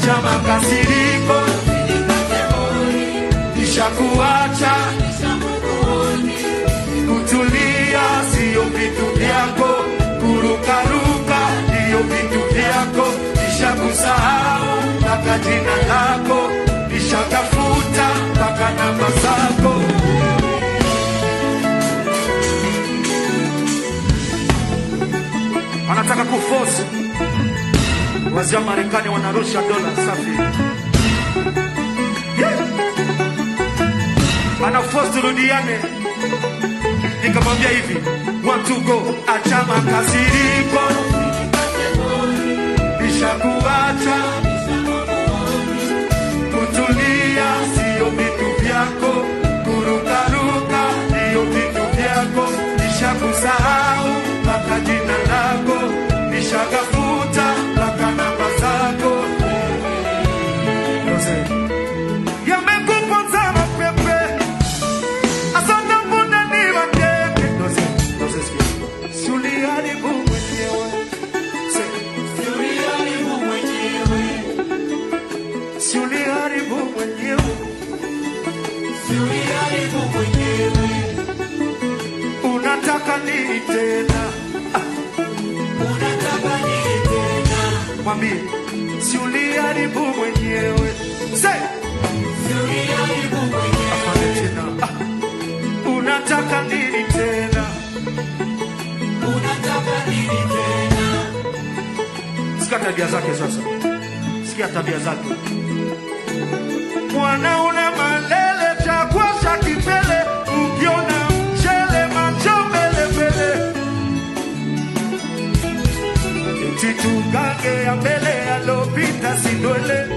acha makasiriko, kisha kuacha kutulia, sio vitu vyako, kurukaruka ndio vitu vyako, kisha kusahau mpaka jina lako, kisha tafuta mpaka namba zako. Anataka kuforce. Wazia Marekani wanarusha dola safi. Yeah. Ana force turudiane. Nikamwambia hivi, want to go, acha makasiriko, kisha kuacha kutulia, sio vitu vyako, kurukaruka ndio vitu vyako, kisha kusahau mpaka jina lako, kisha gafuta mpaka namba zako. Yamekuponza mapepe, asante mbona ni wakeke. Siuliharibu mwenyewe, siuliharibu mwenyewe, siuliharibu mwenyewe, siuliharibu mwenyewe. Unataka nini tena? Unataka nini tena? Mwambie, siuliharibu mwenyewe. Say, siuliharibu mwenyewe. Afanye tena. Unataka nini tena? Unataka nini tena? Sikia tabia zake sasa. Sikia tabia zake. Mwana una malele, chakwa cha kipele, ukiona mchele macho mbele mbele. Eti tugange ya mbele alopita sindwele.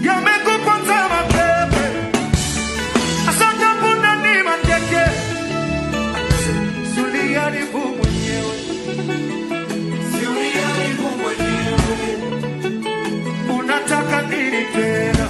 Yamekuponza mapepe, asante mbona ni mateke. Siuliharibu mwenyewe, siuliharibu mwenyewe. Unataka nini tena?